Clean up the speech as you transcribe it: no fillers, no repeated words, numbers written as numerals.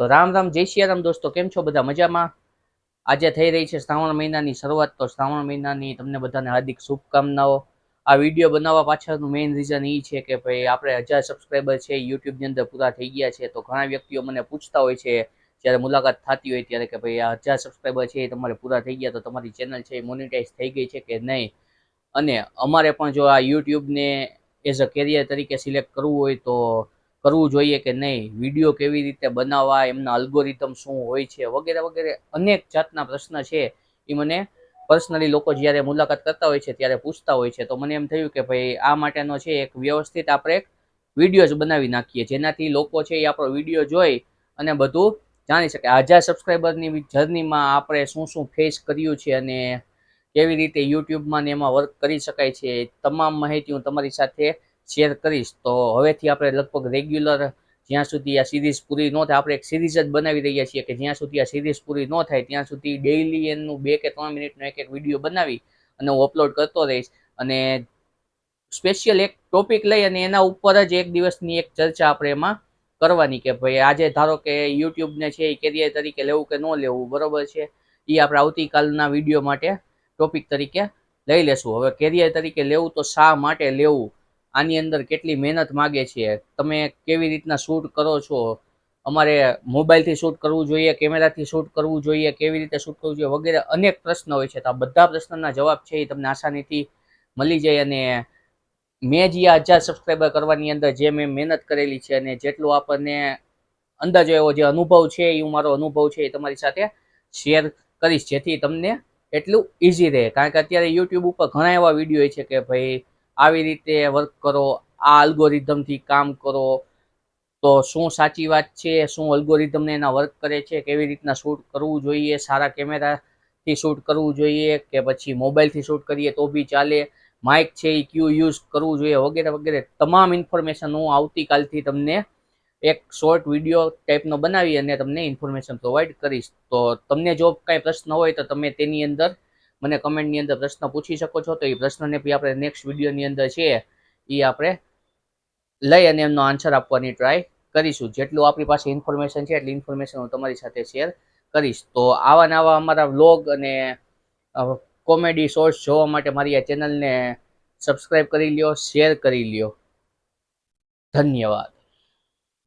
તો રામ રામ, જય સિયારામ દોસ્તો, કેમ છો બધા? મજામાં? આજે થઈ રહી છે શ્રાવણ મહિનાની શરૂઆત, તો શ્રાવણ મહિનાની તમને બધાને હાર્દિક શુભકામનાઓ। આ વિડીયો બનાવવા પાછળનું મેઇન રીઝન એ છે કે ભાઈ આપણે 1000 સબસ્ક્રાઈબર છે યુટ્યુબની અંદર પૂરા થઈ ગયા છે। તો ઘણા વ્યક્તિઓ મને પૂછતા હોય છે જ્યારે મુલાકાત થતી હોય ત્યારે કે ભાઈ આ 1000 સબસ્ક્રાઈબર છે એ તમારે પૂરા થઈ ગયા, તો તમારી ચેનલ છે એ મોનેટાઈઝ થઈ ગઈ છે કે નહીં, અને અમારે પણ જો આ યુટ્યુબને એઝ અ કેરિયર તરીકે સિલેક્ટ કરવું હોય તો કરવું જોઈએ કે નહીં, વિડીયો કેવી રીતે બનાવવા, એમના અલ્ગોરિધમ શું હોય છે, વગેરે વગેરે અનેક જાતના પ્રશ્ન છે એ મને પર્સનલી લોકો જ્યારે મુલાકાત કરતા હોય છે ત્યારે પૂછતા હોય છે। તો મને એમ થયું કે ભાઈ આ માટેનો છે એક વ્યવસ્થિત આપણે એક વિડીયો જ બનાવી નાખીએ, જેનાથી લોકો છે એ આપણો વિડીયો જોઈ અને બધું જાણી શકે। 1000 સબસ્ક્રાઈબરની જર્નીમાં આપણે શું શું ફેસ કર્યું છે અને કેવી રીતે યુટ્યુબમાં ને એમાં વર્ક કરી શકાય છે, તમામ માહિતી હું તમારી સાથે શેર કરીશ। તો હવેથી આપણે લગભગ રેગ્યુલર જ્યાં સુધી આ સિરીઝ પૂરી ન થાય, આપણે એક સિરીઝ જ બનાવી રહ્યા છીએ કે જ્યાં સુધી આ સિરીઝ પૂરી ન થાય ત્યાં સુધી ડેઈલી એનું 2 કે 3 મિનિટનો એક વિડીયો બનાવી અને હું અપલોડ કરતો રહીશ। અને સ્પેશિયલ એક ટોપિક લઈ અને એના ઉપર જ એક દિવસની એક ચર્ચા આપણે એમાં કરવાની કે ભાઈ આજે ધારો કે યુટ્યુબને છે એ કેરિયર તરીકે લેવું કે ન લેવું, બરોબર છે, એ આપણે આવતીકાલના વિડીયો માટે ટોપિક તરીકે લઈ લેશું। હવે કેરિયર તરીકે લેવું તો શા માટે લેવું, આની અંદર કેટલી મહેનત માગે છે, તમે કેવી રીતના શૂટ કરો છો, અમારે મોબાઈલથી શૂટ કરવું જોઈએ, કેમેરાથી શૂટ કરવું જોઈએ, કેવી રીતે શૂટ કરવું જોઈએ, વગેરે અનેક પ્રશ્ન હોય છે। તો આ બધા પ્રશ્નના જવાબ છે એ તમને આસાનીથી મળી જાય। અને મેં જે 1000 સબસ્ક્રાઈબર કરવાની અંદર જે મેં મહેનત કરેલી છે અને જેટલું આપણને અંદાજો એવો જે અનુભવ છે એ હું મારો અનુભવ છે એ તમારી સાથે શેર કરીશ, જેથી તમને એટલું ઇઝી રહે। કારણ કે અત્યારે યુટ્યુબ ઉપર ઘણા એવા વિડીયો હોય છે કે ભાઈ આવી રીતે વર્ક કરો, આ અલ્ગોરિધમથી કામ કરો, તો શું સાચી વાત છે, શું અલ્ગોરિધમને એના વર્ક કરે છે, કેવી રીતના શૂટ કરવું જોઈએ, સારા કેમેરાથી શૂટ કરવું જોઈએ કે પછી મોબાઈલથી શૂટ કરીએ તો બી ચાલે, માઇક છે એ ક્યુ યુઝ કરવું જોઈએ, વગેરે વગેરે તમામ ઇન્ફોર્મેશન હું આવતીકાલથી તમને એક શોર્ટ વિડીયો ટાઈપનો બનાવી અને તમને ઇન્ફોર્મેશન પ્રોવાઈડ કરીશ। તો તમને જો કાંઈ પ્રશ્ન હોય તો તમે તેની અંદર મને કમેન્ટની અંદર પ્રશ્ન પૂછી શકો છો। તો એ પ્રશ્નને બી આપણે નેક્સ્ટ વિડીયોની અંદર છે એ આપણે લઈ અને એમનો આન્સર આપવાની ટ્રાય કરીશું। જેટલું આપણી પાસે ઇન્ફોર્મેશન છે એટલી ઇન્ફોર્મેશન હું તમારી સાથે શેર કરીશ। તો આવા નવા અમારા વ્લોગ અને કોમેડી શોર્ટ્સ જોવા માટે મારી આ ચેનલને સબસ્ક્રાઈબ કરી લ્યો, શેર કરી લ્યો। ધન્યવાદ।